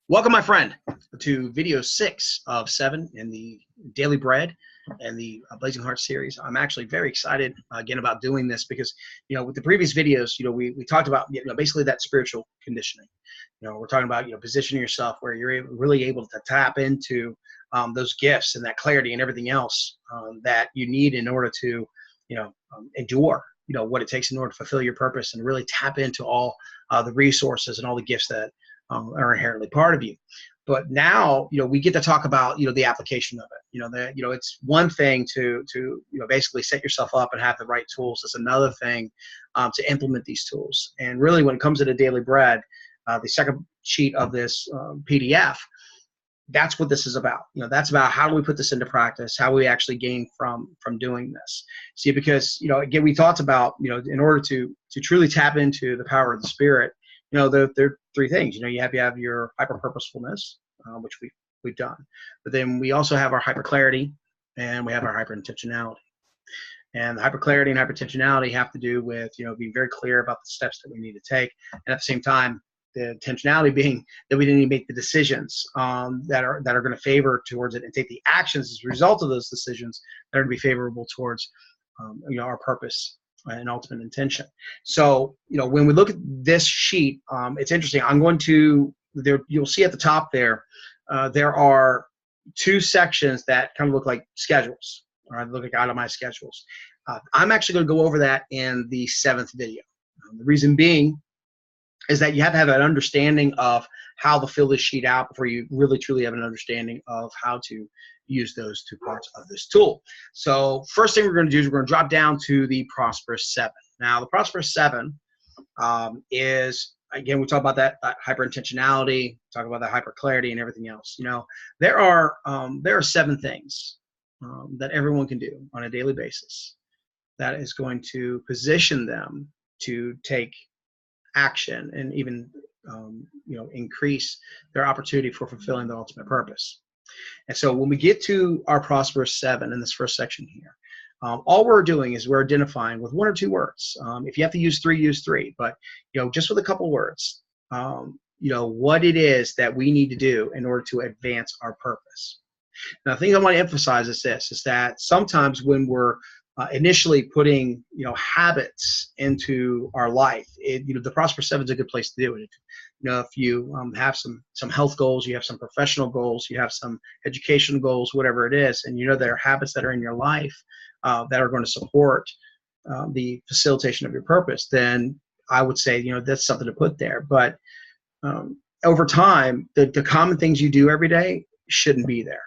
Welcome, my friend, to video 6 of 7 in the Daily Bread and the Blazing Heart series. I'm actually very excited again about doing this because, with the previous videos, we talked about, basically that spiritual conditioning. We're talking about, positioning yourself where you're really able to tap into those gifts and that clarity and everything else that you need in order to, endure, what it takes in order to fulfill your purpose and really tap into all the resources and all the gifts that are inherently part of you. But now, we get to talk about, the application of it. It's one thing to basically set yourself up and have the right tools. It's another thing to implement these tools. And really, when it comes to the Daily Bread, the second sheet of this PDF, that's what this is about. That's about how do we put this into practice, how we actually gain from doing this. See, because, again, we talked about, in order to truly tap into the power of the Spirit, there are three things. You have your hyper-purposefulness, which we've done. But then we also have our hyper-clarity, and we have our hyper-intentionality. And the hyper-clarity and hyper-intentionality have to do with, being very clear about the steps that we need to take. And at the same time, the intentionality being that we didn't make the decisions that are going to favor towards it and take the actions as a result of those decisions that are going to be favorable towards, our purpose and ultimate intention. So, when we look at this sheet, it's interesting. I'm going to, you'll see at the top there, there are two sections that kind of look like schedules, or look like itemized schedules. I'm actually going to go over that in the 7th video. The reason being is that you have to have an understanding of how to fill this sheet out before you really truly have an understanding of how to use those two parts of this tool. So first thing we're going to do is we're going to drop down to the Prosperous 7. Now the Prosperous 7 is, again, we talk about that hyper-intentionality, talk about that hyper-clarity and everything else. There are 7 things that everyone can do on a daily basis that is going to position them to take action and even increase their opportunity for fulfilling their ultimate purpose. And so when we get to our Prosperous 7 in this first section here, all we're doing is we're identifying with 1 or 2 words. If you have to use 3, use 3. But just with a couple words, what it is that we need to do in order to advance our purpose. Now, the thing I want to emphasize is this: is that sometimes when we're initially putting habits into our life, the Prosperous 7 is a good place to do it. If you have some health goals, you have some professional goals, you have some education goals, whatever it is, and there are habits that are in your life that are going to support the facilitation of your purpose, then I would say that's something to put there. But over time, the common things you do every day shouldn't be there.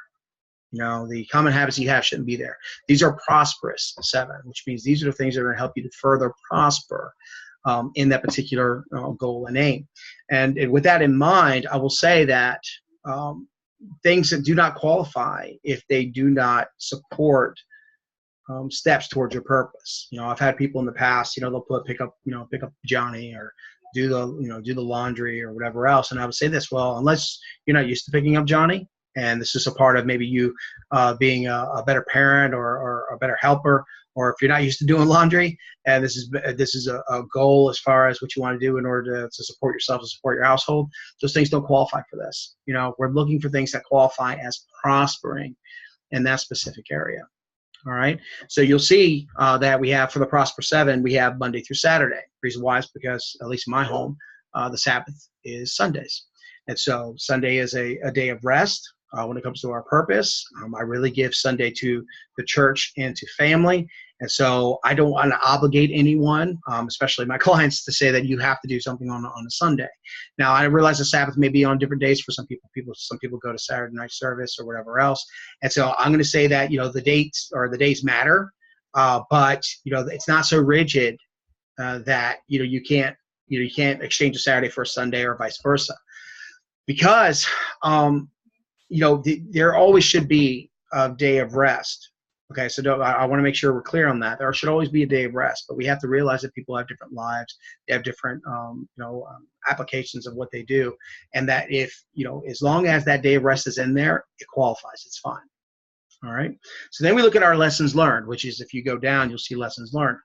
The common habits you have shouldn't be there. These are Prosperous 7, which means these are the things that are going to help you to further prosper in that particular goal and aim. And with that in mind, I will say that things that do not qualify if they do not support steps towards your purpose. I've had people in the past, they'll pick up Johnny, or do the laundry or whatever else. And I would say this: well, unless you're not used to picking up Johnny, and this is a part of maybe you being a better parent or a better helper, or if you're not used to doing laundry, and this is a goal as far as what you want to do in order to support yourself and support your household, those things don't qualify for this. We're looking for things that qualify as prospering in that specific area. All right. So you'll see that we have, for the Prosperous 7, we have Monday through Saturday. The reason why is because, at least in my home, the Sabbath is Sundays. And so Sunday is a day of rest. When it comes to our purpose, I really give Sunday to the church and to family. And so I don't want to obligate anyone, especially my clients, to say that you have to do something on a Sunday. Now, I realize the Sabbath may be on different days for some people. Some people go to Saturday night service or whatever else. And so I'm going to say that, the dates or the days matter, but, it's not so rigid that, you can't exchange a Saturday for a Sunday or vice versa. Because, there always should be a day of rest. Okay, so I want to make sure we're clear on that. There should always be a day of rest, but we have to realize that people have different lives. They have different, applications of what they do, and that if as long as that day of rest is in there, it qualifies. It's fine. All right. So then we look at our lessons learned, which is, if you go down, you'll see lessons learned.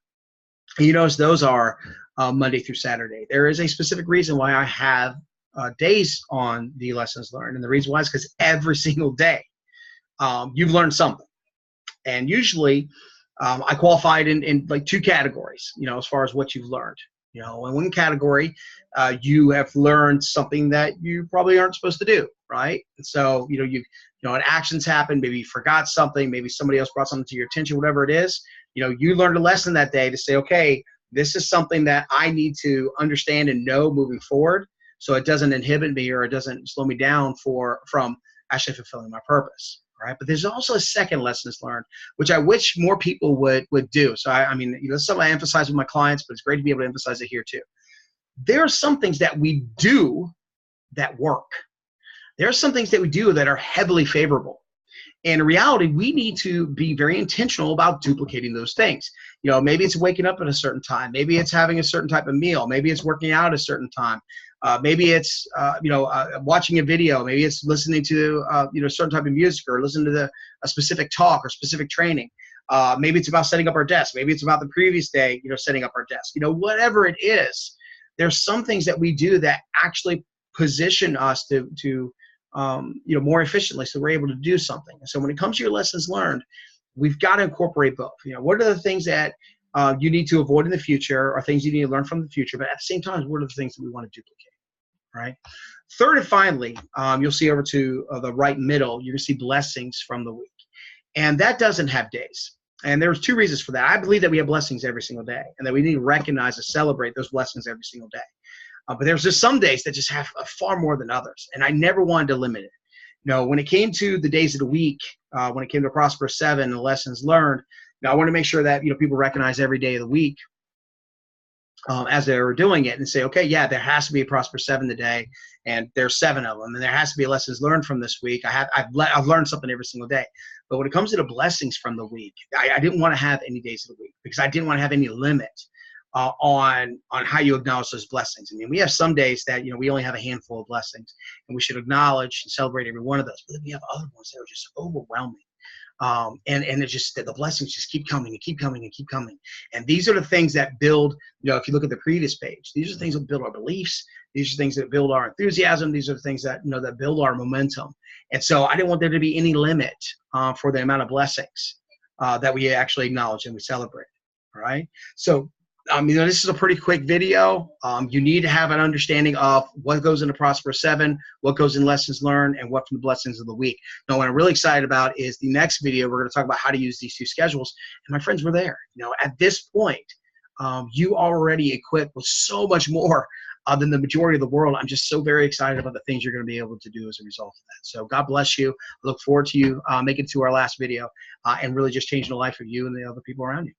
And you notice those are Monday through Saturday. There is a specific reason why I have days on the lessons learned. And the reason why is because every single day you've learned something. And usually I qualified in like 2 categories, as far as what you've learned. In one category, you have learned something that you probably aren't supposed to do, right? And so, an actions happen, maybe you forgot something, maybe somebody else brought something to your attention, whatever it is, you learned a lesson that day to say, okay, this is something that I need to understand and know moving forward, so it doesn't inhibit me or it doesn't slow me down from actually fulfilling my purpose. Right? But there's also a second lessons learned, which I wish more people would do. So I mean, it's something I emphasize with my clients, but it's great to be able to emphasize it here too. There are some things that we do that work. There are some things that we do that are heavily favorable. And in reality, we need to be very intentional about duplicating those things. Maybe it's waking up at a certain time. Maybe it's having a certain type of meal. Maybe it's working out at a certain time. Maybe it's watching a video. Maybe it's listening to a certain type of music, or listening to a specific talk or specific training. Maybe it's about setting up our desk. Maybe it's about the previous day, setting up our desk. Whatever it is, there's some things that we do that actually position us to more efficiently, so we're able to do something. And so when it comes to your lessons learned, we've got to incorporate both. What are the things that you need to avoid in the future, or things you need to learn from the future, but at the same time, what are the things that we want to duplicate, right? Third and finally, you'll see over to the right middle, you're going to see blessings from the week. And that doesn't have days. And there's 2 reasons for that. I believe that we have blessings every single day, and that we need to recognize and celebrate those blessings every single day. But there's just some days that just have far more than others, and I never wanted to limit it. When it came to the days of the week, when it came to Prosperous 7 and the lessons learned, I want to make sure that people recognize every day of the week as they were doing it, and say, okay, yeah, there has to be a Prosperous 7 today, and there's 7 of them, and there has to be lessons learned from this week. I've learned something every single day. But when it comes to the blessings from the week, I didn't want to have any days of the week, because I didn't want to have any limit on how you acknowledge those blessings. I mean, we have some days that we only have a handful of blessings, and we should acknowledge and celebrate every one of those. But then we have other ones that are just overwhelming, and it's just that the blessings just keep coming and keep coming and keep coming. And these are the things that build. If you look at the previous page, these are the things that build our beliefs. These are things that build our enthusiasm. These are the things that that build our momentum. And so I didn't want there to be any limit for the amount of blessings that we actually acknowledge and we celebrate. All right, so. This is a pretty quick video. You need to have an understanding of what goes into Prosperous 7, what goes in lessons learned, and what from the blessings of the week. Now, what I'm really excited about is the next video. We're going to talk about how to use these 2 schedules. And my friends, were there. At this point, you are already equipped with so much more than the majority of the world. I'm just so very excited about the things you're going to be able to do as a result of that. So God bless you. I look forward to you making it to our last video and really just changing the life of you and the other people around you.